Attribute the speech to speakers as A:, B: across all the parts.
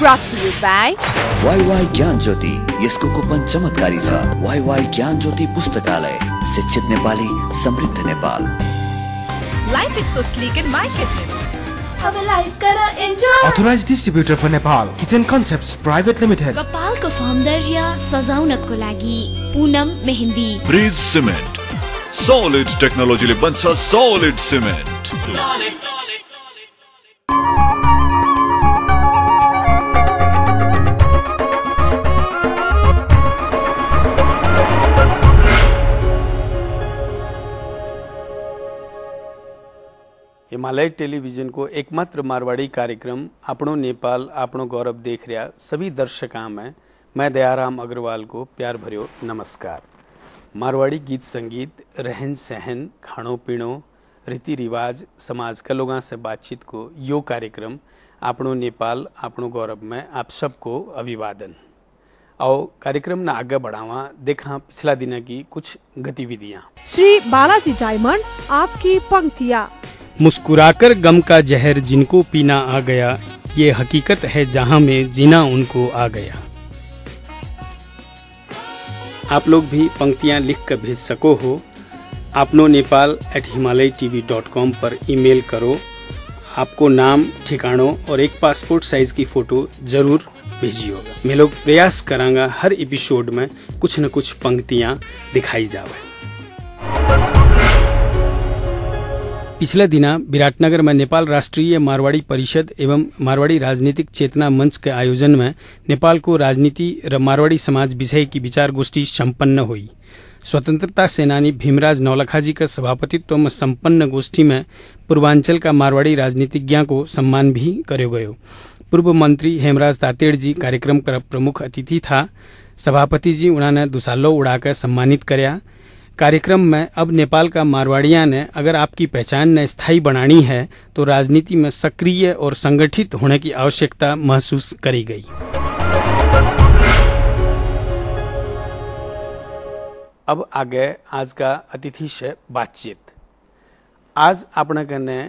A: Brought to you by
B: Y Gyan Jyoti. यसको coupon चमत्कारी छ। वाई ज्ञान ज्योति पुस्तकालय, शिक्षित नेपाली, समृद्ध Nepal.
A: Life is so sleek in my kitchen.
C: अब लाइफ करा enjoy.
D: Authorized distributor for Nepal, Kitchen Concepts Private Limited.
C: कपालको सौन्दर्य सजाउनको लागि Poonam mehndi.
E: Bridge cement, solid टेक्नोलोजीले बन्छ solid सिमेन्ट।
F: हिमालय टेलीविजन को एकमात्र मारवाड़ी कार्यक्रम आपनो नेपाल आपनो गौरव देख रहा सभी दर्शकों में मैं दयाराम अग्रवाल को प्यार भरियो नमस्कार। मारवाड़ी गीत संगीत, रहन सहन, खाणो पीणो, रीति रिवाज, समाज के लोगों से बातचीत को यो कार्यक्रम आपनो नेपाल आपनो गौरव में आप सबको अभिवादन। और कार्यक्रम न आगे बढ़ावा देखा पिछला दिन की कुछ गतिविधियां।
G: श्री बालाजी डायमंड आज की पंक्तियां।
F: मुस्कुराकर गम का जहर जिनको पीना आ गया, ये हकीकत है जहां में जीना उनको आ गया। आप लोग भी पंक्तियां लिख कर भेज सको हो। आपनो नेपाल @himalaytv.com पर ईमेल करो। आपको नाम, ठिकानों और एक पासपोर्ट साइज की फोटो जरूर भेजिएगा। मैं लोग प्रयास करांगा हर एपिसोड में कुछ न कुछ पंक्तियां दिखाई जावे। पिछले दिना विराटनगर में नेपाल राष्ट्रीय मारवाड़ी परिषद एवं मारवाड़ी राजनीतिक चेतना मंच के आयोजन में नेपाल को राजनीति र मारवाड़ी समाज विषय की विचार गोष्ठी संपन्न हुई। स्वतंत्रता सेनानी भीमराज नौलखाजी का सभापतित्व में संपन्न गोष्ठी में पूर्वांचल का मारवाड़ी राजनीतिज्ञों को सम्मान भी करो गयो। पूर्व मंत्री हेमराज तातेड़ जी कार्यक्रम का प्रमुख अतिथि था। सभापति जी उन्होंने दुसालो उड़ाकर सम्मानित करया। कार्यक्रम में अब नेपाल का मारवाड़ियां ने अगर आपकी पहचान ने स्थायी बनानी है तो राजनीति में सक्रिय और संगठित होने की आवश्यकता महसूस करी गई। अब आगे आज का अतिथि से बातचीत। आज अपने कने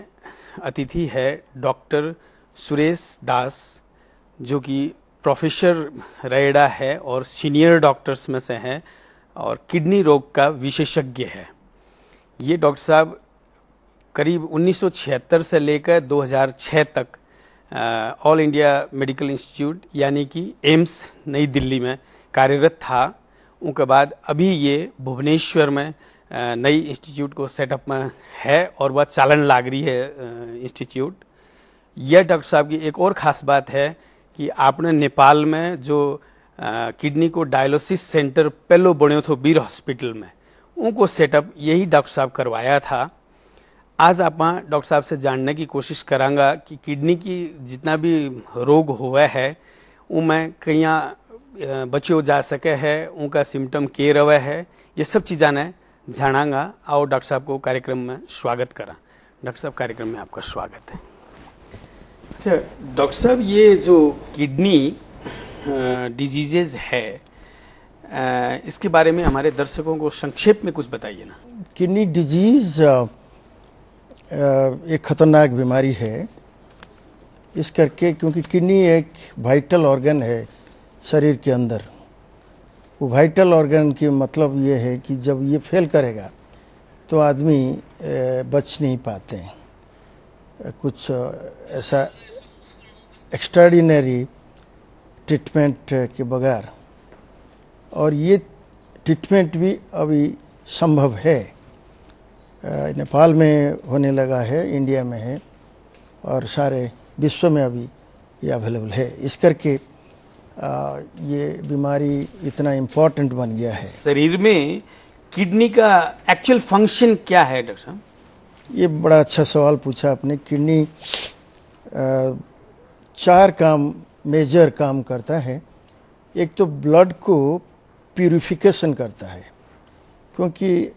F: अतिथि है डॉक्टर सुरेश दास, जो कि प्रोफेसर रेडा है और सीनियर डॉक्टर्स में से है और किडनी रोग का विशेषज्ञ है। ये डॉक्टर साहब करीब 1976 से लेकर 2006 तक ऑल इंडिया मेडिकल इंस्टीट्यूट यानी कि एम्स नई दिल्ली में कार्यरत था। उनके बाद अभी ये भुवनेश्वर में नई इंस्टीट्यूट को सेटअप में है और वह चालन लाग रही है इंस्टीट्यूट। यह डॉक्टर साहब की एक और ख़ास बात है कि आपने नेपाल में जो किडनी को डायलिसिस सेंटर पहलो बनो थो वीर हॉस्पिटल में, उनको सेटअप यही डॉक्टर साहब करवाया था। आज आप डॉक्टर साहब से जानने की कोशिश करांगा कि किडनी की जितना भी रोग हुआ है उनमें कहीं बचो जा सके है, उनका सिम्टम के रवे है, ये सब चीज़ें ने जानांगा। आओ डॉक्टर साहब को कार्यक्रम में स्वागत करा। डॉक्टर साहब कार्यक्रम में आपका स्वागत है। अच्छा डॉक्टर साहब, ये जो किडनी डिजीजेज है, इसके बारे में हमारे दर्शकों को संक्षेप में कुछ बताइए ना।
H: किडनी डिजीज एक खतरनाक बीमारी है इस करके क्योंकि किडनी एक वाइटल ऑर्गन है शरीर के अंदर। वो वाइटल ऑर्गन की मतलब ये है कि जब ये फेल करेगा तो आदमी बच नहीं पाते हैं। कुछ ऐसा एक्स्ट्राऑर्डिनरी ट्रीटमेंट के बगैर, और ये ट्रीटमेंट भी अभी संभव है। नेपाल में होने लगा है, इंडिया में है और सारे विश्व में अभी ये अवेलेबल है। इस करके ये बीमारी इतना इम्पोर्टेंट बन गया है।
F: शरीर में किडनी का एक्चुअल फंक्शन क्या है डॉक्टर साहब?
H: ये बड़ा अच्छा सवाल पूछा आपने। किडनी 4 काम मेजर काम करता है। एक तो ब्लड को प्यूरिफिकेशन करता है, क्योंकि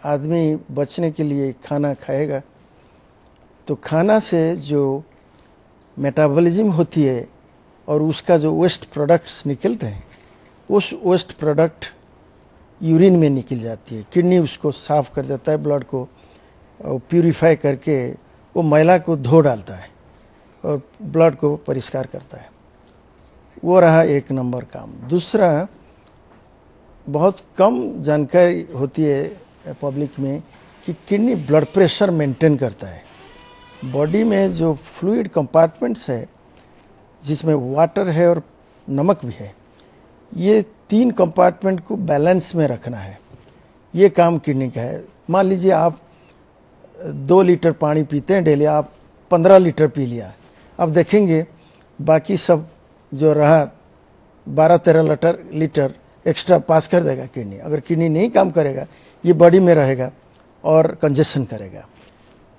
H: आदमी बचने के लिए खाना खाएगा तो खाना से जो मेटाबॉलिज्म होती है और उसका जो वेस्ट प्रोडक्ट्स निकलते हैं, उस वेस्ट प्रोडक्ट यूरिन में निकल जाती है। किडनी उसको साफ कर देता है, ब्लड को प्यूरिफाई करके वो मैला को धो डालता है और ब्लड को परिष्कार करता है। वो रहा एक नंबर काम। दूसरा, बहुत कम जानकारी होती है पब्लिक में कि किडनी ब्लड प्रेशर मेंटेन करता है। बॉडी में जो फ्लूइड कंपार्टमेंट्स है जिसमें वाटर है और नमक भी है, ये 3 कंपार्टमेंट को बैलेंस में रखना है, ये काम किडनी का है। मान लीजिए आप 2 लीटर पानी पीते हैं डेली, आप 15 लीटर पी लिया, अब देखेंगे बाकी सब जो रहा 12-13 लीटर एक्स्ट्रा पास कर देगा किडनी। अगर किडनी नहीं काम करेगा, ये बॉडी में रहेगा और कंजेशन करेगा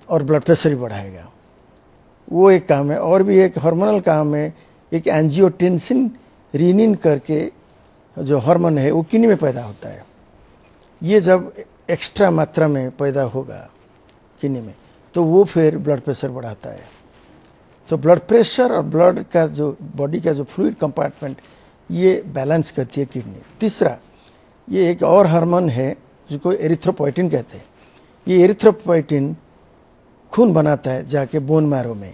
H: और ब्लड प्रेशर ही बढ़ाएगा। वो एक काम है। और भी एक हार्मोनल काम है, एक एंजियोटेंसिन रीनिन करके जो हार्मोन है वो किडनी में पैदा होता है। ये जब एक्स्ट्रा मात्रा में पैदा होगा किडनी में तो वो फिर ब्लड प्रेशर बढ़ाता है। तो ब्लड प्रेशर और ब्लड का जो बॉडी का जो फ्लूइड कंपार्टमेंट, ये बैलेंस करती है किडनी। तीसरा, ये एक और हार्मोन है जिसको एरिथ्रोपोइटिन कहते हैं। ये एरिथ्रोपोइटिन खून बनाता है जाके बोन मैरो में।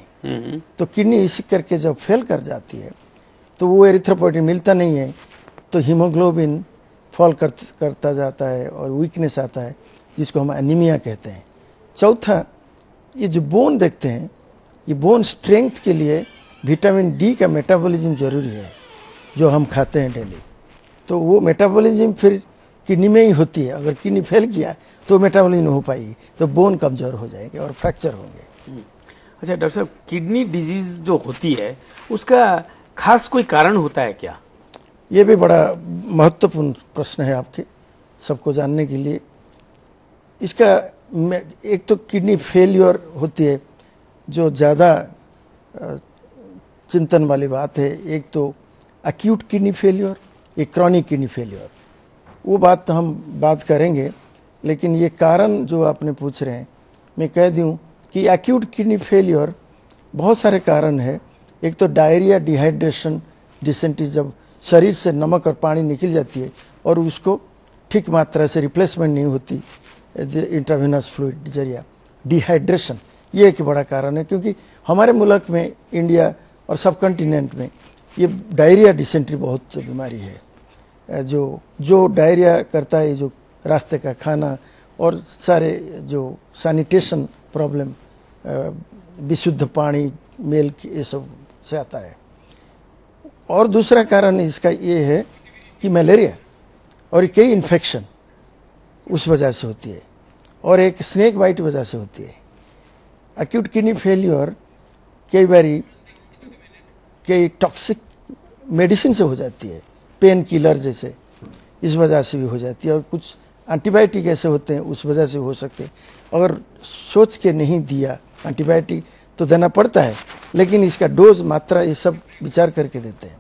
H: तो किडनी इसी करके जब फेल कर जाती है तो वो एरिथ्रोपोइटिन मिलता नहीं है, तो हीमोग्लोबिन फॉल करता जाता है और वीकनेस आता है, जिसको हम एनीमिया कहते हैं। चौथा, ये जो बोन देखते हैं, ये बोन स्ट्रेंथ के लिए विटामिन डी का मेटाबॉलिज्म जरूरी है जो हम खाते हैं डेली। तो वो मेटाबॉलिज्म फिर किडनी में ही होती है। अगर किडनी फेल किया तो मेटाबॉलिज्म नहीं हो पाएगी, तो बोन कमजोर हो जाएंगे और फ्रैक्चर होंगे।
F: अच्छा डॉक्टर साहब, किडनी डिजीज जो होती है उसका खास कोई कारण होता है क्या?
H: ये भी बड़ा महत्वपूर्ण प्रश्न है आपके सबको जानने के लिए। इसका एक तो किडनी फेलियर होती है जो ज़्यादा चिंतन वाली बात है। एक तो एक्यूट किडनी फेलियर, एक क्रॉनिक किडनी फेलियर। वो बात तो हम बात करेंगे, लेकिन ये कारण जो आपने पूछ रहे हैं, मैं कह दूं कि एक्यूट किडनी फेलियर बहुत सारे कारण है। एक तो डायरिया, डिहाइड्रेशन, डिसेंट्री, जब शरीर से नमक और पानी निकल जाती है और उसको ठीक मात्रा से रिप्लेसमेंट नहीं होती इंट्रावेनस फ्लूइड जरिया। डिहाइड्रेशन ये एक बड़ा कारण है, क्योंकि हमारे मुल्क में, इंडिया और सब कॉन्टिनेंट में ये डायरिया, डिसेंट्री बहुत बीमारी है। जो डायरिया करता है, जो रास्ते का खाना और सारे जो सैनिटेशन प्रॉब्लम, विशुद्ध पानी, मिल्क, ये सब से आता है। और दूसरा कारण इसका ये है कि मलेरिया और कई इन्फेक्शन उस वजह से होती है, और एक स्नेक बाइट वजह से होती है। एक्यूट किडनी फेलियर कई बारी कई टॉक्सिक मेडिसिन से हो जाती है, पेन किलर जैसे, इस वजह से भी हो जाती है। और कुछ एंटीबायोटिक ऐसे होते हैं उस वजह से हो सकते हैं। अगर सोच के नहीं दिया एंटीबायोटिक तो देना पड़ता है, लेकिन इसका डोज, मात्रा, ये सब विचार करके देते हैं।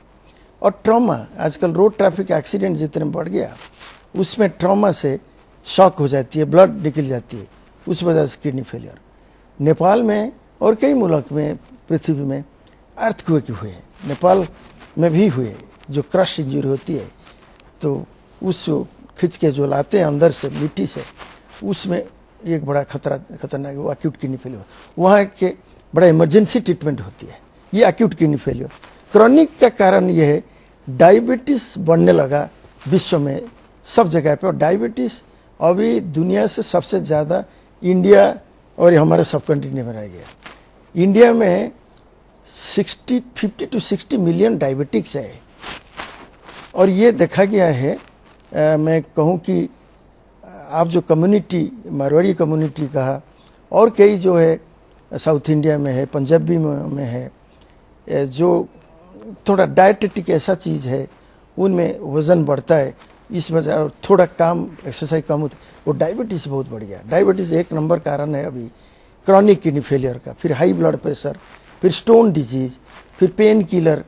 H: और ट्रॉमा, आजकल रोड ट्रैफिक एक्सीडेंट जितने बढ़ गया, उसमें ट्रॉमा से शॉक हो जाती है, ब्लड निकल जाती है, उस वजह से किडनी फेलियर। नेपाल में और कई मुल्क में, पृथ्वी में अर्थक्वेक हुए हैं, नेपाल में भी हुए, जो क्रश इंजरी होती है तो उस खिंच के जो लाते हैं अंदर से मिट्टी से, उसमें एक बड़ा खतरनाक वो एक्यूट किडनी फेलियर। वहाँ के बड़ा इमरजेंसी ट्रीटमेंट होती है। ये एक्यूट किडनी फेलियर। क्रॉनिक का कारण ये है, डायबिटीज बढ़ने लगा विश्व में सब जगह पे, और डायबिटीज अभी दुनिया से सबसे ज़्यादा इंडिया और हमारे सब कंट्रीनेंट में रह गया। इंडिया में 50 to 60 मिलियन डायबिटिक्स है, और ये देखा गया है। मैं कहूँ कि आप जो कम्युनिटी, मारवाड़ी कम्युनिटी कहा, और कई जो है साउथ इंडिया में है, पंजाबी में है, जो थोड़ा डायटेटिक ऐसा चीज़ है, उनमें वज़न बढ़ता है इस वजह, और थोड़ा काम एक्सरसाइज कम होती है, वो डायबिटीज़ बहुत बढ़ गया। डायबिटीज़ एक नंबर कारण है अभी क्रॉनिक किडनी फेलियर का। फिर हाई ब्लड प्रेशर, फिर स्टोन डिजीज, फिर पेन किलर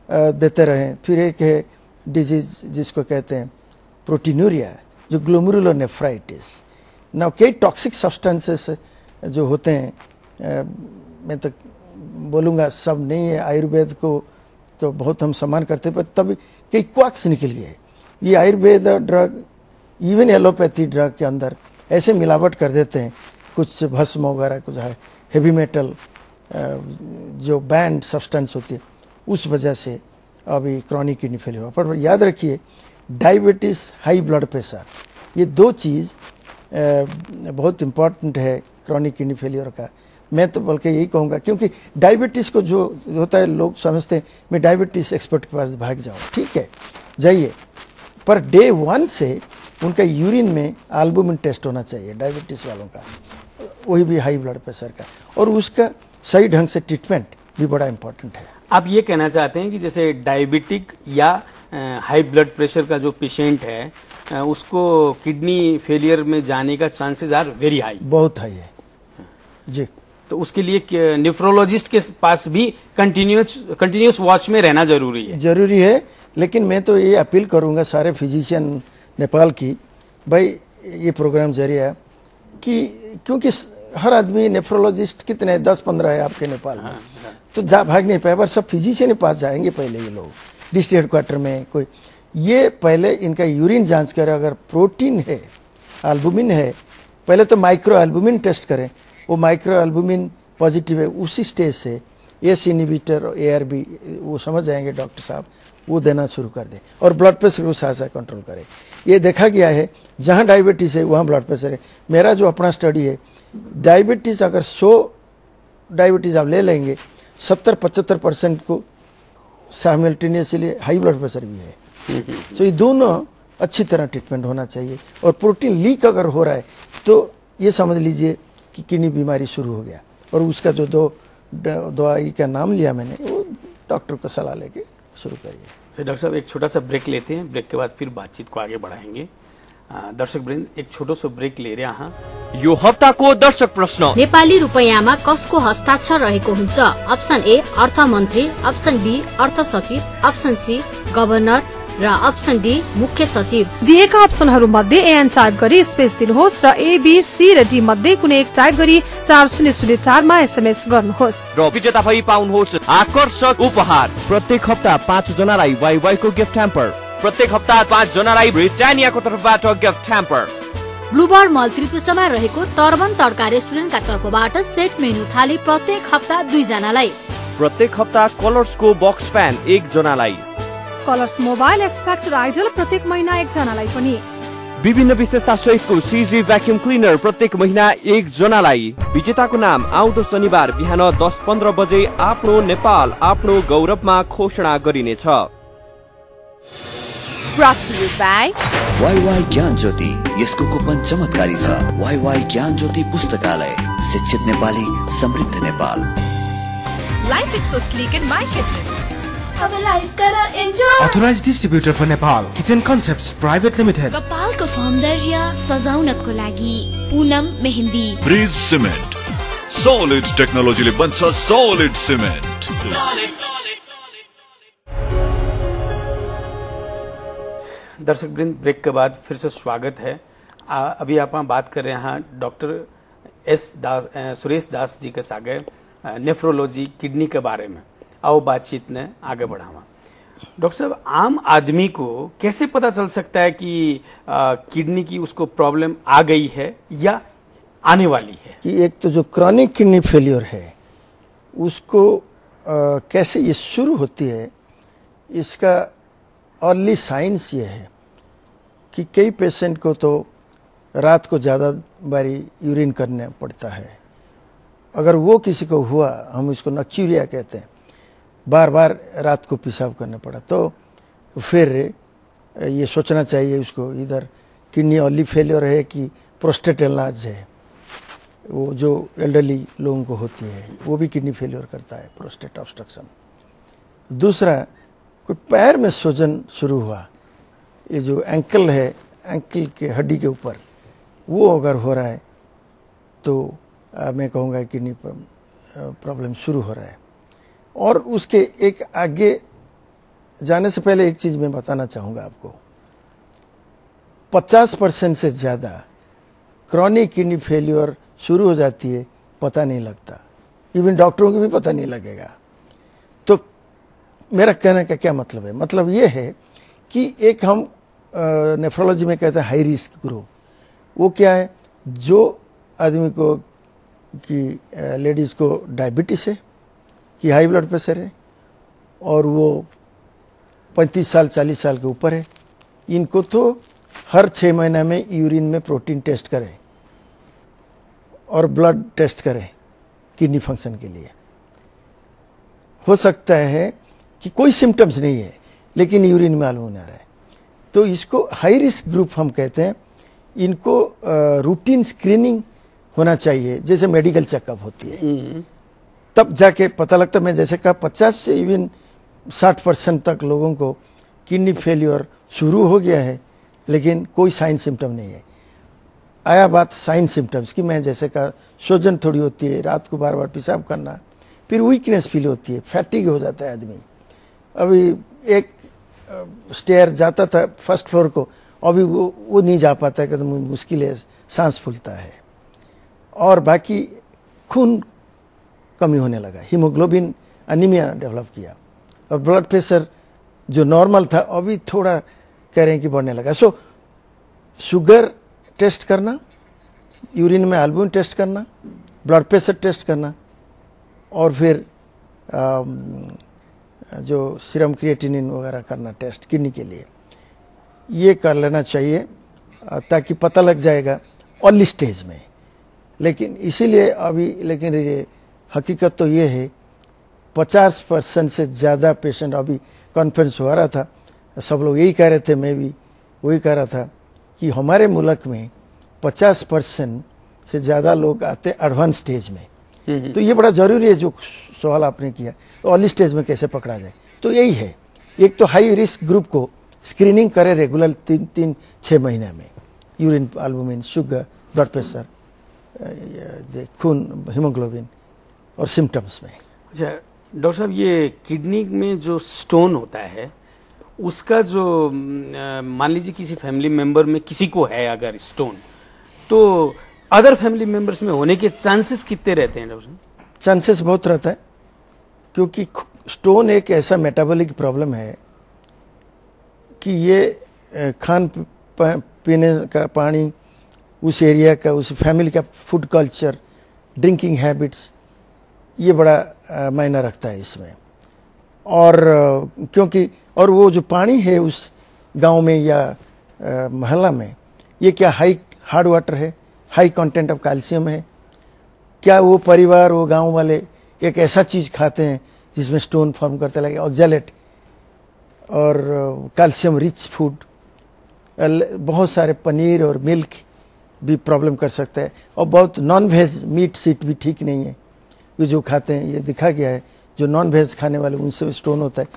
H: देते रहें, फिर एक है डिजीज जिसको कहते हैं प्रोटीनूरिया, जो ग्लोमेरुलोनेफ्राइटिस। ना कई टॉक्सिक सब्सटेंसेस जो होते हैं, मैं तो बोलूँगा सब नहीं है, आयुर्वेद को तो बहुत हम सम्मान करते हैं, पर तब कई क्वाक्स निकल गए। ये Ayurveda drug, even allopathy drug के अंदर ऐसे मिलावट कर देते हैं, कुछ भस्म वगैरह, कुछ है हेवी मेटल, जो बैंड सब्सटेंस होती है, उस वजह से अभी क्रॉनिक किडनी फेलियर हुआ। पर याद रखिए, डायबिटीज, हाई ब्लड प्रेशर, ये दो चीज़ बहुत इम्पॉर्टेंट है क्रॉनिक किडनी फेलियर का। मैं तो बल्कि यही कहूँगा, क्योंकि डायबिटीज़ को जो होता है, लोग समझते हैं मैं डायबिटीज़ एक्सपर्ट के पास भाग जाऊँ। ठीक है, जाइए, पर डे 1 से उनका यूरिन में एल्बुमिन टेस्ट होना चाहिए डायबिटीज़ वालों का, वही भी हाई ब्लड प्रेशर का, और उसका सही ढंग से ट्रीटमेंट भी बड़ा इम्पोर्टेंट है।
F: आप ये कहना चाहते हैं कि जैसे डायबिटिक या हाई ब्लड प्रेशर का जो पेशेंट है उसको किडनी फेलियर में जाने का चांसेस आर वेरी हाई,
H: बहुत हाई है जी।
F: तो उसके लिए नेफ्रोलॉजिस्ट के पास भी कंटिन्यूस वॉच में रहना जरूरी है।
H: लेकिन मैं तो ये अपील करूंगा सारे फिजिशियन नेपाल की, भाई ये प्रोग्राम जरिए कि क्योंकि हर आदमी नेफ्रोलॉजिस्ट कितने 10-15 है आपके नेपाल में, तो भाग नहीं पाए, पर सब फिजिशियन के पास जाएंगे पहले ये लोग, डिस्ट्रिक्ट हेडक्वार्टर में कोई, ये पहले इनका यूरिन जांच करें, अगर प्रोटीन है, एल्बुमिन है, पहले तो माइक्रो एल्बुमिन टेस्ट करें, वो माइक्रो एल्बुमिन पॉजिटिव है, उसी स्टेज से एस इनहिबिटर और ARB वो समझ जाएंगे डॉक्टर साहब, वो देना शुरू कर दें, और ब्लड प्रेशर को साथ साथ कंट्रोल करें। ये देखा गया है जहां डायबिटीज है वहां ब्लड प्रेशर है। मेरा जो अपना स्टडी है, डायबिटीज अगर 100 डायबिटीज आप ले लेंगे, 70-75% को साइमल्टेनियसली हाई ब्लड प्रेशर भी है। तो ये दोनों अच्छी तरह ट्रीटमेंट होना चाहिए, और प्रोटीन लीक अगर हो रहा है तो ये समझ लीजिए कि किडनी बीमारी शुरू हो गया, और उसका जो दवाई का नाम लिया मैंने, वो डॉक्टर को सलाह लेके शुरू करिए।
F: तो डॉक्टर साहब एक छोटा सा ब्रेक लेते हैं, ब्रेक के बाद फिर बातचीत को आगे बढ़ाएंगे। दर्शक वृन्द एक छोटो सो ब्रेक ले रहे हैं।
I: यो हप्ताको दर्शक प्रश्न,
C: नेपाली रुपैयाँमा कसको हस्ताक्षर रहेको हुन्छ? अप्सन ए अर्थमन्त्री, अप्सन बी अर्थ सचिव, अप्सन सी गभर्नर र अप्सन डी मुख्य सचिव।
G: दिएका अप्सनहरू मध्ये एन टाइप गरी स्पेस दिनुहोस् र ए, बी, सी र डी मध्ये कुनै एक टाइप गरी 4004 मा SMS गर्नुहोस्
I: र विजेता भई पाउनुहोस् आकर्षक उपहार।
J: प्रत्येक हप्ता 5 जनालाई वाइवाई को गिफ्ट ह्याम्पर,
I: प्रत्येक हप्ता 5 जनालाई ब्रिटानियाको तर्फबाट गिफ्ट ह्याम्पर।
C: ब्लूबर्ड मल त्रिपुसमा रहेको तर्बन तड्का रेस्टुरेन्टका तर्फबाट सेट मेनु थाली प्रत्येक हप्ता 2 जनालाई।
J: प्रत्येक हप्ता कलर्सको बक्स फ्यान 1 जनालाई।
G: Colors Mobile X Factor Idol प्रत्येक महिना 1 जनालाई पनि।
J: विभिन्न विशेषता सहितको CG भ्याक्युम क्लिनर प्रत्येक महिना 1 जनालाई। विजेताको नाम आउँदो शनिबार बिहान 10:15 बजे आफ्नो नेपाल आफ्नो गौरवमा घोषणा गरिनेछ।
A: Brought to you by
B: Y Y Gyan Jyoti, यसको कुपन चमत्कारी छ। वाईवाई ज्ञान ज्योति पुस्तकालय, शिक्षित नेपाली, समृद्ध Nepal.
A: Life is so sleek in my kitchen.
C: अब लाइफ कर enjoy.
D: Authorized distributor for Nepal, Kitchen Concepts Private Limited.
C: कपालको सौन्दर्य सजाउनको लागि Poonam mehndi.
E: Bridge cement, solid टेक्नोलोजीले बन्छ सॉलिड सिमेन्ट।
F: दर्शक वृंद ब्रेक के बाद फिर से स्वागत है। अभी आप बात कर रहे हैं डॉक्टर सुरेश दास जी के सागे नेफ्रोलॉजी किडनी के बारे में। आओ बातचीत ने आगे बढ़ावा। डॉक्टर साहब, आम आदमी को कैसे पता चल सकता है कि किडनी की उसको प्रॉब्लम आ गई है या आने वाली है?
H: कि एक तो जो क्रॉनिक किडनी फेलियर है उसको कैसे ये शुरू होती है, इसका अर्ली साइंस ये है कि कई पेशेंट को तो रात को ज़्यादा बारी यूरिन करना पड़ता है। अगर वो किसी को हुआ, हम इसको नक्चूरिया कहते हैं, बार बार रात को पेशाब करना पड़ा, तो फिर ये सोचना चाहिए उसको इधर किडनी अर्ली फेलियर है कि प्रोस्टेट एनलार्ज है, वो जो एल्डरली लोगों को होती है वो भी किडनी फेलियर करता है, प्रोस्टेट ऑब्स्ट्रक्शन। दूसरा, कोई पैर में सूजन शुरू हुआ, ये जो एंकल है, एंकल के हड्डी के ऊपर, वो अगर हो रहा है तो मैं कहूँगा किडनी प्रॉब्लम शुरू हो रहा है। और उसके एक आगे जाने से पहले एक चीज मैं बताना चाहूंगा आपको, 50% से ज्यादा क्रॉनिक किडनी फेलियर शुरू हो जाती है, पता नहीं लगता, इवन डॉक्टरों को भी पता नहीं लगेगा। तो मेरा कहने का क्या मतलब है? मतलब ये है कि एक हम नेफ्रोलॉजी में कहते हैं हाई रिस्क ग्रुप। वो क्या है? जो आदमी को कि लेडीज को डायबिटीज है कि हाई ब्लड प्रेशर है, और वो 35 साल 40 साल के ऊपर है, इनको तो हर 6 महीना में यूरिन में प्रोटीन टेस्ट करें और ब्लड टेस्ट करें किडनी फंक्शन के लिए। हो सकता है कि कोई सिम्टम्स नहीं है लेकिन यूरिन में मालूम ना रहे, तो इसको हाई रिस्क ग्रुप हम कहते हैं। इनको रूटीन स्क्रीनिंग होना चाहिए, जैसे मेडिकल चेकअप होती है, तब जाके पता लगता। मैं जैसे कहा 50 से इवन 60% तक लोगों को किडनी फेल्योर शुरू हो गया है लेकिन कोई साइन सिम्टम नहीं है। आया बात साइन सिम्टम्स की, मैं जैसे कहा सूजन थोड़ी होती है, रात को बार बार पेशाब करना, फिर वीकनेस फील होती है, फैटिग हो जाता है आदमी। अभी एक स्टेयर जाता था फर्स्ट फ्लोर को, अभी वो नहीं जा पाता है, एकदम मुश्किल है, सांस फूलता है। और बाकी खून कमी होने लगा, हीमोग्लोबिन एनीमिया डेवलप किया, और ब्लड प्रेशर जो नॉर्मल था अभी थोड़ा कह रहे हैं कि बढ़ने लगा। सो शुगर टेस्ट करना, यूरिन में एल्बुमिन टेस्ट करना, ब्लड प्रेशर टेस्ट करना, और फिर जो सीरम क्रिएटिनिन वगैरह करना टेस्ट किडनी के लिए, ये कर लेना चाहिए ताकि पता लग जाएगा अर्ली स्टेज में। लेकिन इसीलिए अभी लेकिन ये हकीकत तो ये है 50% से ज़्यादा पेशेंट, अभी कॉन्फ्रेंस हो रहा था, सब लोग यही कह रहे थे, मैं भी वही कह रहा था कि हमारे मुल्क में 50% से ज़्यादा लोग आते एडवांस स्टेज में। तो ये बड़ा जरूरी है जो सवाल आपने किया, तो अर्ली स्टेज में कैसे पकड़ा जाए। तो यही है, एक तो हाई रिस्क ग्रुप को स्क्रीनिंग करें रेगुलर 3-6 महीने में, urine albumin, sugar, blood pressure, खून, हीमोग्लोबिन और सिम्टम्स में।
F: अच्छा डॉक्टर साहब, ये किडनी में जो स्टोन होता है उसका जो मान लीजिए किसी फैमिली मेंबर में किसी को है अगर स्टोन, तो अदर फैमिली मेंबर्स में होने के चांसेस कितने रहते हैं डॉक्टर साहब?
H: चांसेस बहुत रहता है, क्योंकि स्टोन एक ऐसा मेटाबॉलिक प्रॉब्लम है कि ये खान पीने का, पानी, उस एरिया का, उस फैमिली का फूड कल्चर, ड्रिंकिंग हैबिट्स, ये बड़ा मायना रखता है इसमें। और क्योंकि और वो जो पानी है उस गांव में या मोहल्ला में, ये क्या हाई हार्ड वाटर है, हाई कंटेंट ऑफ कैल्शियम है, क्या वो परिवार, वो गांव वाले एक ऐसा चीज खाते हैं जिसमें स्टोन फॉर्म करते लगे, ऑक्जेलेट और कैल्शियम रिच फूड, बहुत सारे पनीर और मिल्क भी प्रॉब्लम कर सकता है। और बहुत नॉन वेज मीट सीट भी ठीक नहीं है, ये जो खाते हैं, ये दिखा गया है, जो नॉन वेज खाने वाले उनसे स्टोन होता है।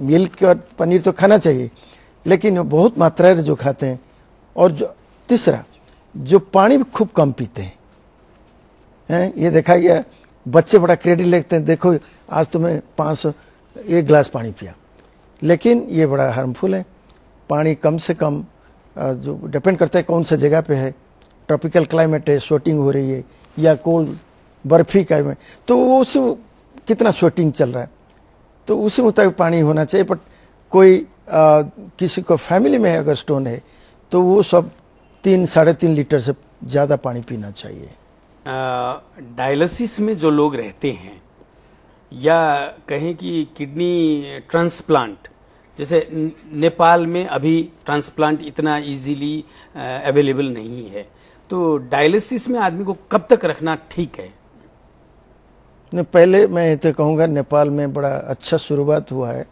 H: मिल्क और पनीर तो खाना चाहिए, लेकिन बहुत मात्रा में जो खाते हैं। और जो तीसरा, जो पानी भी खूब कम पीते हैं, ये देखा गया, बच्चे बड़ा क्रेडिट लेते हैं, देखो आज तो मैं 500 1 गिलास पानी पिया, लेकिन ये बड़ा हार्मफुल है। पानी कम से कम, जो डिपेंड करता है कौन सा जगह पे है, ट्रॉपिकल क्लाइमेट है, स्वेटिंग हो रही है, या कोल्ड बर्फी क्लाइमेट, तो उसी कितना स्वेटिंग चल रहा है, तो उसी मुताबिक पानी होना चाहिए। बट कोई किसी को फैमिली में अगर स्टोन है तो वो सब 3-3.5 लीटर से ज़्यादा पानी पीना चाहिए।
F: डायलिसिस में जो लोग रहते हैं, या कहें कि किडनी ट्रांसप्लांट, जैसे नेपाल में अभी ट्रांसप्लांट इतना इजीली अवेलेबल नहीं है, तो डायलिसिस में आदमी को कब तक रखना ठीक है?
H: ने पहले मैं तो कहूँगा नेपाल में बड़ा अच्छा शुरुआत हुआ है,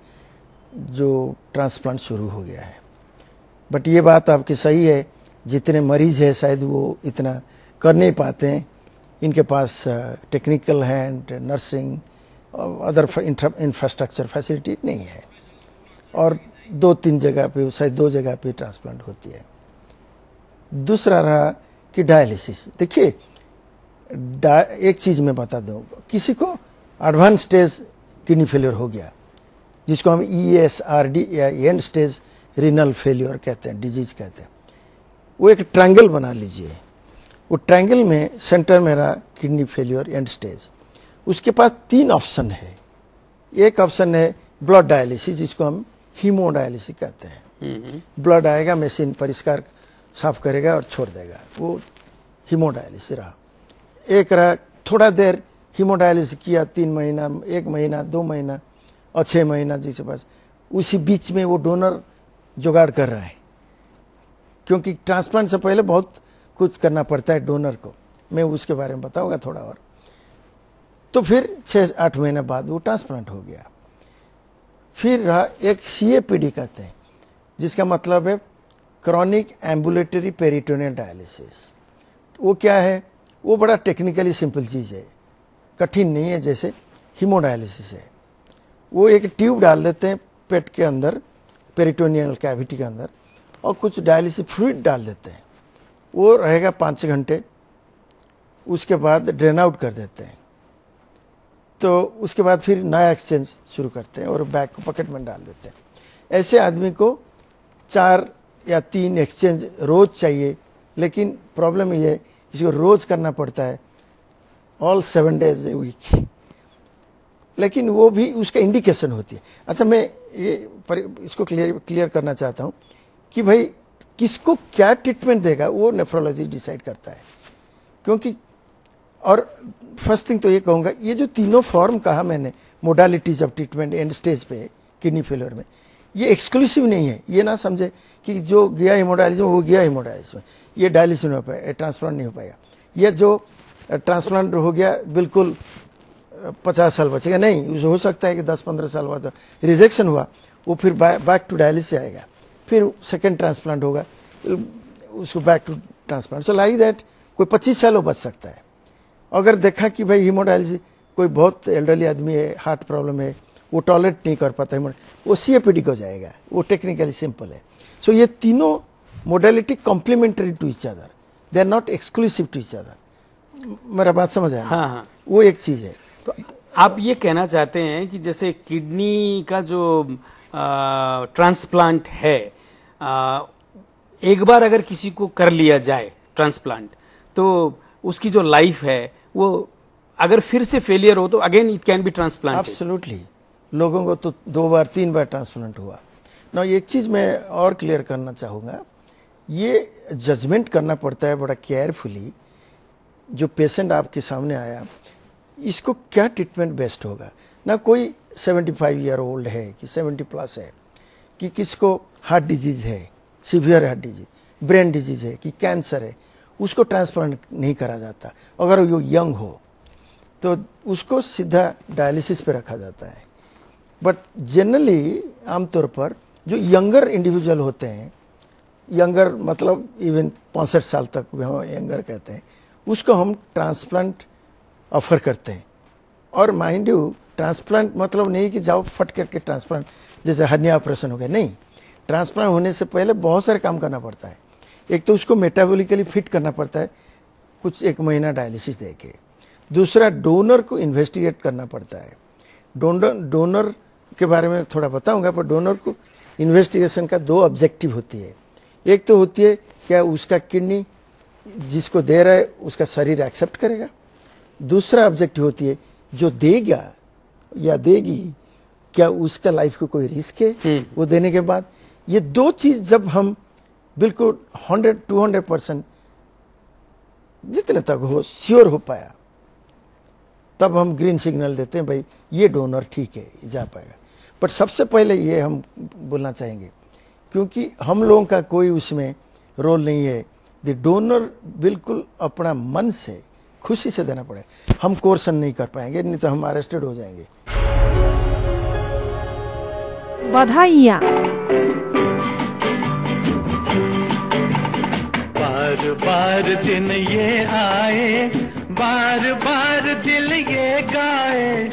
H: जो ट्रांसप्लांट शुरू हो गया है। बट ये बात आपकी सही है, जितने मरीज है शायद वो इतना कर नहीं पाते हैं, इनके पास टेक्निकल हैंड, नर्सिंग और अदर इंफ्रास्ट्रक्चर फैसिलिटी नहीं है, और 2-3 जगह पे, शायद 2 जगह पे ट्रांसप्लांट होती है। दूसरा रहा कि डायलिसिस, देखिए एक चीज मैं बता दूं, किसी को एडवांस स्टेज किडनी फेलियर हो गया, जिसको हम ESRD या एंड स्टेज रीनल फेलियर कहते हैं, डिजीज कहते हैं, वो एक ट्रायंगल बना लीजिए। वो ट्रायंगल में सेंटर में रहा किडनी फेलियर एंड स्टेज, उसके पास 3 ऑप्शन है। एक ऑप्शन है ब्लड डायलिसिस, जिसको हम हीमोडायलिसिस कहते हैं। ब्लड आएगा, मशीन परिष्कार साफ करेगा और छोड़ देगा, वो हीमोडायलिसिस रहा। एक रहा थोड़ा देर हीमोडायलिसिस किया, 3 महीना, 1 महीना, 2 महीना और 6 महीना, जिसके पास उसी बीच में वो डोनर जुगाड़ कर रहा है, क्योंकि ट्रांसप्लांट से पहले बहुत कुछ करना पड़ता है डोनर को। मैं उसके बारे में बताऊंगा थोड़ा और। तो फिर 6-8 महीने बाद वो ट्रांसप्लांट हो गया। फिर रहा एक CAPD कहते हैं, जिसका मतलब है क्रॉनिक एम्बुलेटरी पेरिटोनियल डायलिसिस। वो क्या है? वो बड़ा टेक्निकली सिंपल चीज है, कठिन नहीं है, जैसे हीमोडायलिसिस है। वो एक ट्यूब डाल देते हैं पेट के अंदर, पेरिटोनियल कैविटी के अंदर, और कुछ डायलिसिस फ्लूइड डाल देते हैं। वो रहेगा 5 घंटे, उसके बाद ड्रेन आउट कर देते हैं। तो उसके बाद फिर नया एक्सचेंज शुरू करते हैं और बैग को पॉकेट में डाल देते हैं। ऐसे आदमी को 4 या 3 एक्सचेंज रोज चाहिए, लेकिन प्रॉब्लम ये है इसको रोज करना पड़ता है, ऑल 7 days ए वीक। लेकिन वो भी उसका इंडिकेशन होती है। अच्छा, मैं इसको क्लियर करना चाहता हूं कि भाई किसको क्या ट्रीटमेंट देगा वो नेफ्रोलॉजी डिसाइड करता है। क्योंकि और फर्स्ट थिंग तो ये कहूंगा, ये जो तीनों फॉर्म कहा मैंने, modalities of treatment and stage पे किडनी फेलियर में, ये एक्सक्लूसिव नहीं है। ये ना समझे कि जो गया हेमोडायलिसिस में वो गया हेमोडायलिसिस में, ये डायलिसिस नहीं हो पाएगा, ट्रांसप्लांट नहीं हो पाएगा। ये जो ट्रांसप्लांट हो गया बिल्कुल 50 साल बचेगा, नहीं। हो सकता है कि 10-15 साल बाद रिजेक्शन हुआ, वो फिर बैक टू डायलिसिस आएगा, फिर सेकेंड ट्रांसप्लांट होगा, उसको back to transplant. So like that कोई 25 साल वो बच सकता है। अगर देखा कि भाई हीमोडायलिसिस कोई बहुत एल्डरली आदमी है, हार्ट प्रॉब्लम है, वो टॉलरेट नहीं कर पाता है, वो CAPD को जाएगा। वो टेक्निकली सिंपल है। सो ये तीनों modality complementary to each other, they are not exclusive to each other. मेरा बात समझ आया?
F: हाँ हाँ,
H: वो एक चीज है।
F: तो आप ये कहना चाहते हैं कि जैसे किडनी का जो ट्रांसप्लांट है, एक बार अगर किसी को कर लिया जाए ट्रांसप्लांट, तो उसकी जो लाइफ है वो अगर फिर से फेलियर हो तो again it can be transplant.
H: Absolutely. लोगों को तो 2 बार 3 बार ट्रांसप्लांट हुआ ना। एक चीज मैं और क्लियर करना चाहूंगा, ये जजमेंट करना पड़ता है बड़ा केयरफुली। जो पेशेंट आपके सामने आया, इसको क्या ट्रीटमेंट बेस्ट होगा ना। कोई 75 ईयर ओल्ड है कि 70 प्लस है, कि किसको हार्ट डिजीज है, severe heart disease, brain disease है, कि कैंसर है, उसको ट्रांसप्लांट नहीं करा जाता। अगर वो यंग हो तो उसको सीधा डायलिसिस पे रखा जाता है। बट जनरली आमतौर पर जो यंगर इंडिविजुअल होते हैं, यंगर मतलब इवन 65 साल तक हम यंगर कहते हैं, उसको हम ट्रांसप्लांट ऑफर करते हैं। और माइंड यू, ट्रांसप्लांट मतलब नहीं कि जाओ फट करके ट्रांसप्लांट, जैसे हर्निया ऑपरेशन हो गया, नहीं। ट्रांसप्लांट होने से पहले बहुत सारे काम करना पड़ता है। एक तो उसको मेटाबॉलिकली फिट करना पड़ता है, कुछ 1 महीना डायलिसिस देके। दूसरा, डोनर को इन्वेस्टिगेट करना पड़ता है। डोनर के बारे में थोड़ा बताऊंगा, पर डोनर को इन्वेस्टिगेशन का 2 ऑब्जेक्टिव होती है। एक तो होती है क्या उसका किडनी जिसको दे रहा है उसका शरीर एक्सेप्ट करेगा। दूसरा ऑब्जेक्टिव होती है जो देगा या देगी, क्या उसका लाइफ को कोई रिस्क है वो देने के बाद। ये 2 चीज जब हम बिल्कुल 100-200% जितने तक हो श्योर हो पाया, तब हम ग्रीन सिग्नल देते हैं, भाई ये डोनर ठीक है, जा पाएगा। पर सबसे पहले ये हम बोलना चाहेंगे, क्योंकि हम लोगों का कोई उसमें रोल नहीं है। द डोनर बिल्कुल अपना मन से खुशी से देना पड़ेगा। हम कोर्सन नहीं कर पाएंगे, नहीं तो हम अरेस्टेड हो जाएंगे।
G: बधाइयाँ।
K: बार बार दिन ये आए, बार बार दिल ये गाए,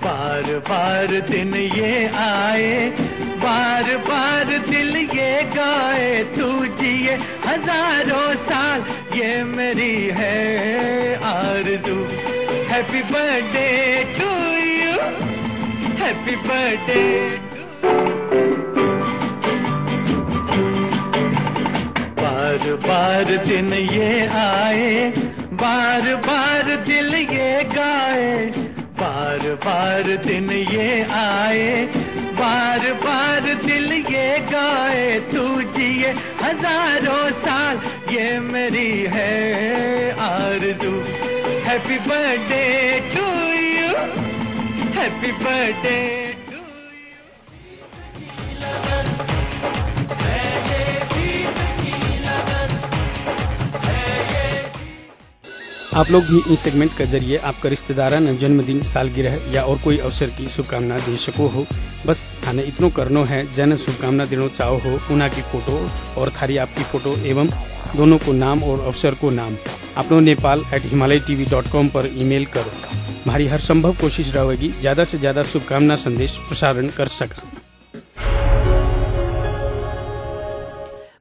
K: बार बार दिन ये आए, बार बार दिल ये गाए, तू जिए हजारों साल, ये मेरी है आरज़ू। Happy birthday to you, happy birthday. बार बार दिन ये आए, बार बार दिल ये गाए, बार बार दिन ये आए, बार बार दिल ये गाए, तू जिए हजारों साल, ये मेरी है आरज़ू। Happy birthday to you, happy birthday to you.
F: आप लोग भी इस सेगमेंट के जरिए आपका रिश्तेदारन जन्मदिन, सालगिरह या और कोई अवसर की शुभकामना दे सको हो। बस थाने इतनो करनो है, जन शुभकामना देना चाहो हो उना की फोटो और थारी आपकी फोटो एवं दोनों को नाम और अवसर को नाम अपनो nepal@himalayatv.com पर ईमेल करो। हमारी हर संभव कोशिश रहेगी ज्यादा से ज्यादा शुभकामना संदेश प्रसारण कर सका।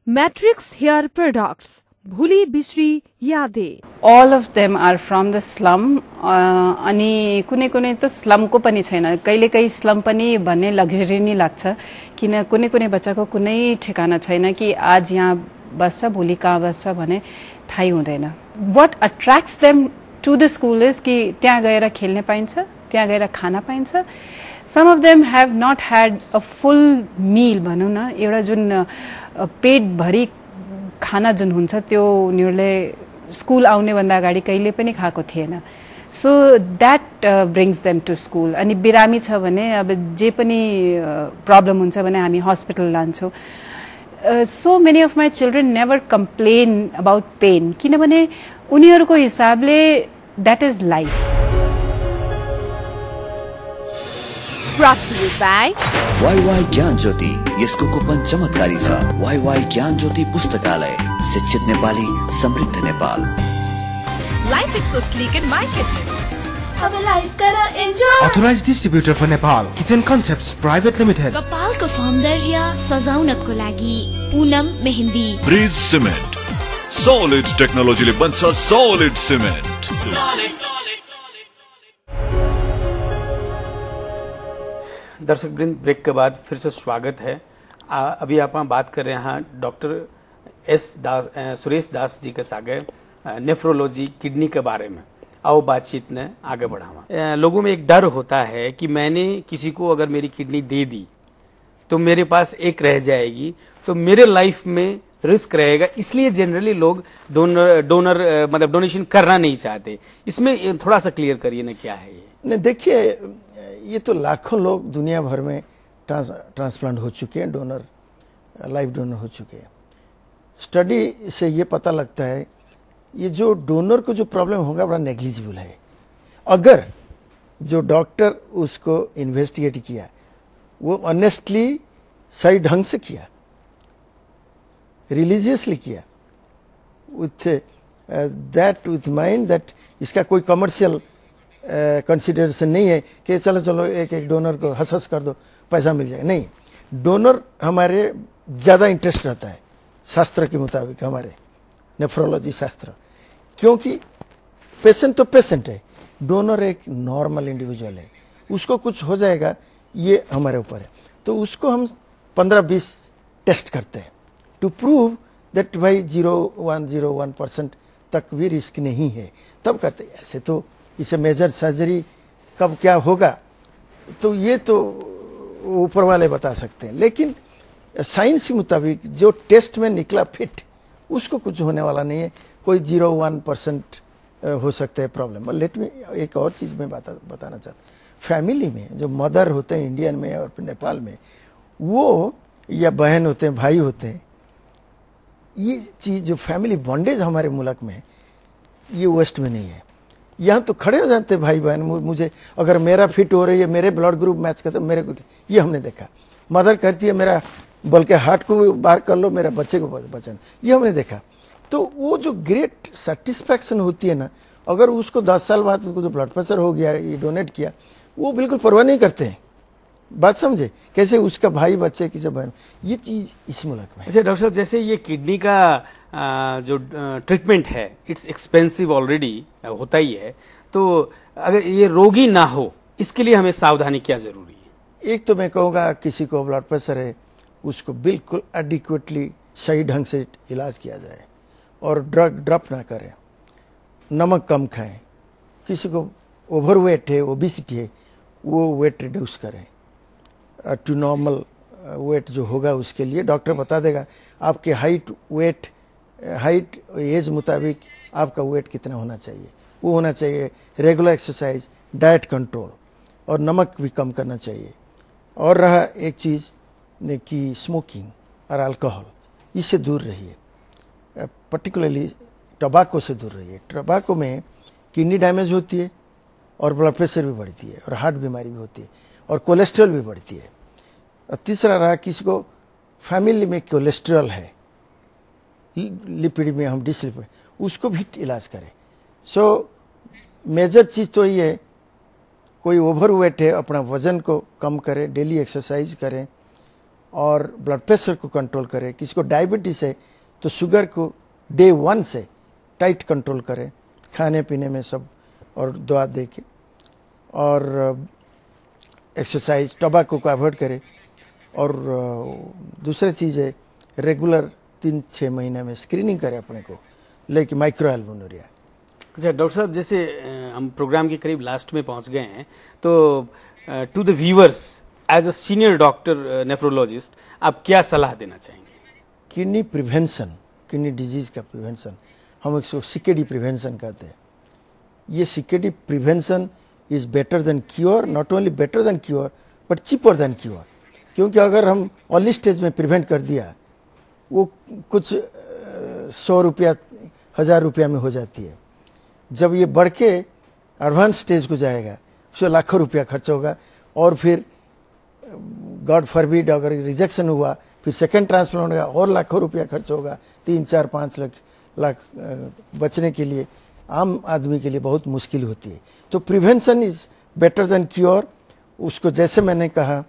G: मैट्रिक्स हेयर प्रोडक्ट्स, भूली बिश्री यादें।
L: All of them are from the slum अनि कुनै कुनै त स्लमको पनि छैन। कहिलेकाहीँ स्लम पनि भन्ने लग्जरी नै लाग्छ, किन कुनै कुनै बच्चाको कुनै ठेगाना छैन कि आज यहाँ बस्छ भोलि कहाँ बस्छ भने थाहै हुँदैन। What attracts them to the school is कि त्यहाँ गएर खेल्न पाइन्छ, त्यहाँ गएर खान पाइन्छ। Some of them have not had a full meal भनौँ न, एउटा जुन पेट भरि खाना जुन हुन्छ त्यो उनीहरूले स्कुल आउने भन्दा अगाडि कहिले पनि खाएको थिएन। So that brings them to school. अनि बिरामी छ भने अब जे पनि प्रब्लम हुन्छ भने हामी हस्पिटल लान्छौँ। So many of my children never complain about pain, किनभने उनीहरूको हिसाबले that is life.
A: Brought to you by
B: Y Y Gyan Jyoti, यसको कुपन चमत्कारी छ। वाईवाई ज्ञान ज्योति पुस्तकालय, शिक्षित नेपाली, समृद्ध Nepal.
A: Life is so sleek in my kitchen.
M: अब लाइफ करा enjoy.
D: Authorized distributor for Nepal, Kitchen Concepts Private Limited.
M: कपालको सौन्दर्य सजाउनको लागि Poonam mehndi.
E: Bridge cement, solid टेक्नोलोजीले बन्छ सॉलिड सिमेन्ट।
F: दर्शक वृंद, ब्रेक के बाद फिर से स्वागत है। अभी आप बात कर रहे हैं डॉक्टर सुरेश दास जी के सागे नेफ्रोलॉजी किडनी के बारे में। आओ बातचीत ने आगे बढ़ावा। लोगों में एक डर होता है कि मैंने किसी को अगर मेरी किडनी दे दी तो मेरे पास एक रह जाएगी, तो मेरे लाइफ में रिस्क रहेगा, इसलिए जनरली लोग डोनर मतलब डोनेशन करना नहीं चाहते। इसमें थोड़ा सा क्लियर करिए ना, क्या है ये?
H: नहीं, देखिए ये तो लाखों लोग दुनिया भर में ट्रांसप्लांट हो चुके हैं, डोनर लाइफ डोनर हो चुके हैं। स्टडी से ये पता लगता है ये जो डोनर को जो प्रॉब्लम होगा बड़ा नेग्लिजिबल है। अगर जो डॉक्टर उसको इन्वेस्टिगेट किया वो ऑनेस्टली सही ढंग से किया, रिलीजियसली किया, with that with mind that इसका कोई कमर्शियल कंसिडरेशन नहीं है कि चलो चलो एक एक डोनर को हंस हंस कर दो पैसा मिल जाएगा। नहीं, डोनर हमारे ज़्यादा इंटरेस्ट रहता है शास्त्र के मुताबिक, हमारे नेफ्रोलॉजी शास्त्र, क्योंकि पेशेंट तो पेशेंट है, डोनर एक नॉर्मल इंडिविजुअल है, उसको कुछ हो जाएगा ये हमारे ऊपर है। तो उसको हम 15-20 टेस्ट करते हैं टू प्रूव दैट भाई 0.01% तक भी रिस्क नहीं है, तब करते हैं। ऐसे तो इसे मेजर सर्जरी कब क्या होगा तो ये तो ऊपर वाले बता सकते हैं, लेकिन साइंस के मुताबिक जो टेस्ट में निकला फिट उसको कुछ होने वाला नहीं है। कोई 0.1% हो सकता है प्रॉब्लम। लेट में एक और चीज मैं बताना चाहता हूँ, फैमिली में जो मदर होते हैं इंडियन में और नेपाल में, वो या बहन होते हैं, भाई होते हैं, ये चीज जो फैमिली बॉन्डेज हमारे मुल्क में है ये वेस्ट में नहीं है। यहाँ तो खड़े हो जाते भाई बहन, मुझे अगर मेरा फिट हो रही है, मेरे ब्लड ग्रुप मैच करते मेरे को, ये हमने देखा। मदर कहती है मेरा बल्कि हार्ट को बाहर कर लो, मेरा बच्चे को बचाना, ये हमने देखा। तो वो जो ग्रेट सेटिस्फैक्शन होती है ना, अगर उसको 10 साल बाद उसको जो ब्लड प्रेशर हो गया, ये डोनेट किया, वो बिल्कुल परवाह नहीं करते हैं। बात समझे कैसे, उसका भाई बच्चे किसे बहन, ये चीज इस मुल्क में।
F: अच्छा डॉक्टर साहब, जैसे ये किडनी का जो ट्रीटमेंट है इट्स एक्सपेंसिव ऑलरेडी होता ही है, तो अगर ये रोगी ना हो इसके लिए हमें सावधानी क्या जरूरी है?
H: एक तो मैं कहूँगा किसी को ब्लड प्रेशर है उसको बिल्कुल एडिक्वेटली सही ढंग से इलाज किया जाए और ड्रग ड्रॉप ना करें, नमक कम खाएं। किसी को ओवरवेट है, ओबिसिटी है, वो वेट रिड्यूस करें टू नॉर्मल वेट जो होगा उसके लिए डॉक्टर बता देगा आपके हाइट वेट हाइट एज मुताबिक आपका वेट कितना होना चाहिए, वो होना चाहिए। रेगुलर एक्सरसाइज, डाइट कंट्रोल और नमक भी कम करना चाहिए। और रहा एक चीज़ कि स्मोकिंग और अल्कोहल, इससे दूर रहिए, पर्टिकुलरली टबाको से दूर रहिए। टबाको में किडनी डैमेज होती है और ब्लड प्रेशर भी बढ़ती है और हार्ट बीमारी भी होती है और कोलेस्ट्रॉल भी बढ़ती है। और तीसरा रहा किसी को फैमिली में कोलेस्ट्रॉल है, लिपिड में हम डिसलिपिड, उसको भी इलाज करें। सो मेजर चीज तो ये है, कोई ओवरवेट है अपना वजन को कम करे, डेली एक्सरसाइज करें और ब्लड प्रेशर को कंट्रोल करें। किसी को डायबिटीज है तो शुगर को डे 1 से टाइट कंट्रोल करें, खाने पीने में सब और दवा दे के, और एक्सरसाइज, टोबैको को अवॉइड करें। और दूसरी चीज है रेगुलर 3-6 महीने में स्क्रीनिंग करें अपने को लेकिन माइक्रोएल्बुमिनुरिया।
F: अच्छा डॉक्टर साहब, जैसे हम प्रोग्राम के करीब लास्ट में पहुंच गए हैं, तो to the viewers as a senior doctor nephrologist आप क्या सलाह देना चाहेंगे?
H: किडनी प्रिवेंशन, किडनी डिजीज का प्रिवेंशन, हम इसको सीकेडी प्रिवेंशन कहते हैं। ये CKD prevention is better than cure, not only better than cure but cheaper than cure. क्योंकि अगर हम अर्ली स्टेज में प्रिवेंट कर दिया, वो कुछ 100 रुपया 1000 रुपया में हो जाती है। जब ये बढ़ के एडवांस स्टेज को जाएगा, उसमें लाखों रुपया खर्च होगा और फिर गॉड फॉरबिड अगर रिजेक्शन हुआ, फिर सेकंड ट्रांसप्लांट होगा और लाखों रुपया खर्च होगा। 3-4-5 लाख बचने के लिए आम आदमी के लिए बहुत मुश्किल होती है। तो prevention is better than cure. उसको जैसे मैंने कहा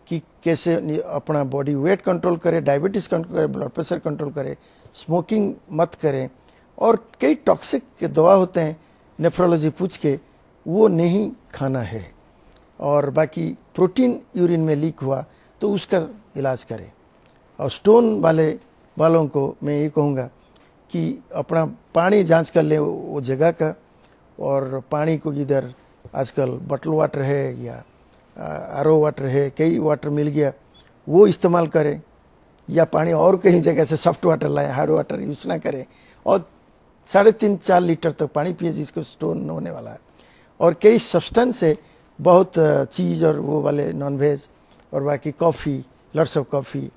H: कि कैसे अपना बॉडी वेट कंट्रोल करे, डायबिटीज कंट्रोल करे, ब्लड प्रेशर कंट्रोल करे, स्मोकिंग मत करें, और कई टॉक्सिक के दवा होते हैं नेफ्रोलॉजी पूछ के, वो नहीं खाना है। और बाकी प्रोटीन यूरिन में लीक हुआ तो उसका इलाज करें। और स्टोन वालों को मैं ये कहूँगा कि अपना पानी जांच कर ले वो जगह का, और पानी को इधर आजकल बटल वाटर है या आरओ वाटर है, कई वाटर मिल गया, वो इस्तेमाल करें, या पानी और कहीं जगह से सॉफ्ट वाटर लाएं, हार्ड वाटर यूज ना करें, और 3.5-4 लीटर तक पानी पिए जिसको स्टोन होने वाला है। और कई सब्सटेंस है, बहुत चीज और वो वाले नॉन वेज, और बाकी कॉफ़ी, लॉट्स ऑफ कॉफ़ी,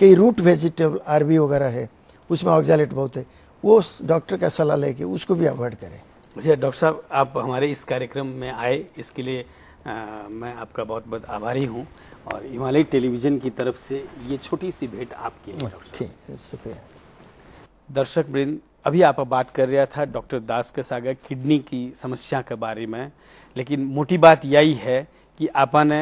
H: कई रूट वेजिटेबल आरबी वगैरह है, उसमें ऑक्सैलेट बहुत है, वो डॉक्टर का सलाह लेके उसको भी अवॉइड करें।
F: अच्छा डॉक्टर साहब, आप हमारे इस कार्यक्रम में आए, इसके लिए मैं आपका बहुत बहुत आभारी हूँ, और हिमालय टेलीविजन की तरफ से ये छोटी सी भेंट आपके लिए।
H: शुक्रिया।
F: दर्शक वृंद, अभी आप बात कर रहा था डॉक्टर दास के सागर किडनी की समस्या के बारे में, लेकिन मोटी बात यही है कि आपने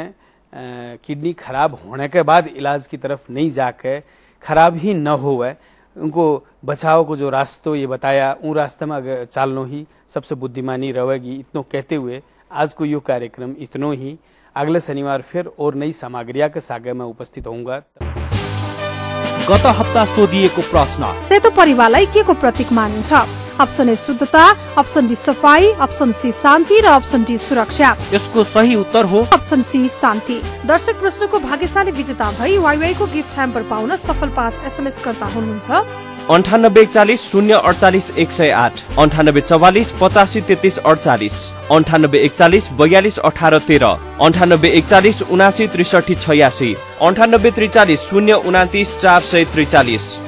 F: किडनी खराब होने के बाद इलाज की तरफ नहीं जाकर खराब ही न होवे, उनको बचाव को जो रास्तों ये बताया, उन रास्ते में अगर चालनो ही सबसे बुद्धिमानी रहेगी। इतनो कहते हुए आज को यो कार्यक्रम इतनो ही। अगले शनिवार फिर और नई सामग्रिया के सागर में उपस्थित होऊंगा।
N: गत हप्ता सोधिएको प्रश्न,
G: सेतो परिवारलाई के को प्रतीक मानिन्छ? अप्सन ए शुद्धता, अप्सन बी सफाई, अप्सन सी शान्ति र अप्सन डी सुरक्षा।
N: यसको सही उत्तर हो
G: अप्सन सी शान्ति। दर्शक प्रश्नको भाग्यशाली विजेता भई वाइवाई को गिफ्ट ह्याम्पर पाउन सफल 5 SMS कर्ता हुनुहुन्छ।
J: 9841 048 108, 9844 85 33 48, 9841 42 18 13, 9841 79 63 86, 9843 029 443।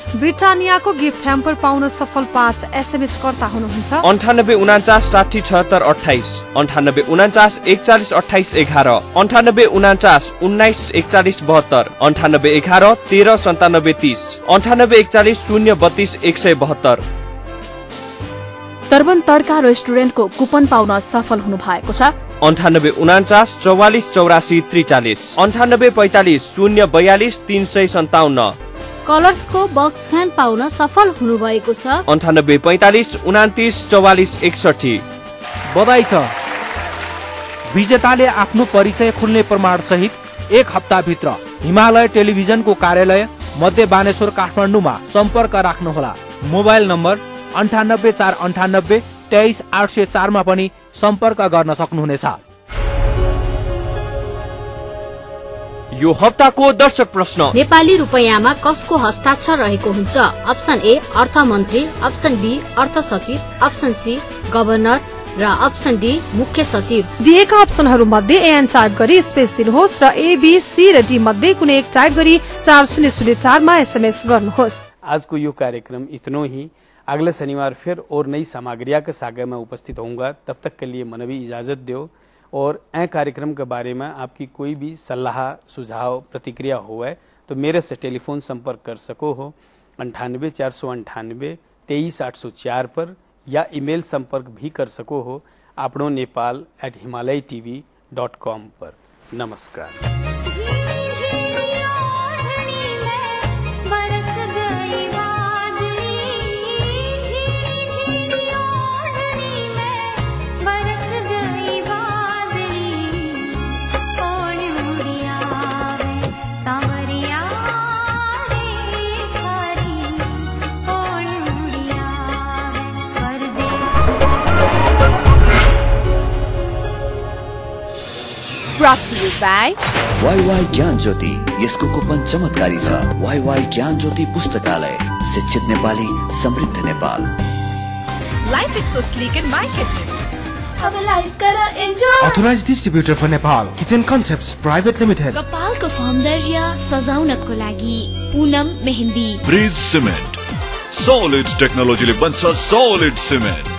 G: ब्रिटानियाको गिफ्ट ह्याम्पर पाउन सफल 5 SMS कर्ता हुनुहुन्छ।
J: 9849 60 76 28, 9849 41 28 11, 9849 19 41 72, 9811 13 97 30, 9841 032 172।
O: तर्बन तड्का रेस्टुरेन्टको कुपन पाउन सफल हुनु भएको छ।
J: 9849 44 84 43, 9845 042 357।
C: कलर्सको बक्स फ्यान पाउन सफल हुनुभएको छ।
J: 9845 29 44 61।
N: बधाई छ, विजेताले आफ्नो परिचय खुल्ने प्रमाण सहित 1 हप्ता भित्र हिमालय टेलिभिजनको कार्यालय मध्य बानेश्वर काठमाडौँमा सम्पर्क राख्नुहोला। मोबाइल नम्बर 98 498 23 804 मा पनि सम्पर्क गर्न सक्नुहुनेछ।
J: यो हप्ताको दर्शक प्रश्न,
C: नेपाली रुपैयाँमा कसको हस्ताक्षर रहेको हुन्छ? अप्सन ए अर्थमन्त्री, अप्सन बी अर्थ सचिव, अप्सन सी गभर्नर र अप्सन डी मुख्य सचिव।
G: दिएका अप्सनहरू मध्ये एएन टाइप गरी स्पेस दिनुहोस् र A B C raw D मध्ये कुनै एक टाइप गरी 4004 मा SMS गर्नुहोस्।
F: आज को यो कार्यक्रम इतनो ही। अगले शनिवार फिर और नई सामग्रिया के सागे में उपस्थित होऊंगा। तब तक के लिए मन भी इजाजत दो। और ए कार्यक्रम के बारे में आपकी कोई भी सलाह सुझाव प्रतिक्रिया हो तो मेरे से टेलीफोन संपर्क कर सको हो 98 498 23 804 पर, या ईमेल संपर्क भी कर सको हो आपनो nepal@himalayatv.com पर। नमस्कार।
A: Brought to you by
B: YY ज्ञान ज्योति, यसको कुपन चमत्कारी छ। YY ज्ञान ज्योति पुस्तकालय, शिक्षित नेपाली, समृद्ध Nepal.
A: Life is so sleek in my kitchen.
M: अब लाइफ कर enjoy.
D: Authorized distributor for Nepal, Kitchen Concepts Private Limited.
M: कपालको सौन्दर्य सजाउनको लागि Poonam mehndi.
E: Bridge cement, solid टेक्नोलोजीले बन्छ सॉलिड सिमेन्ट।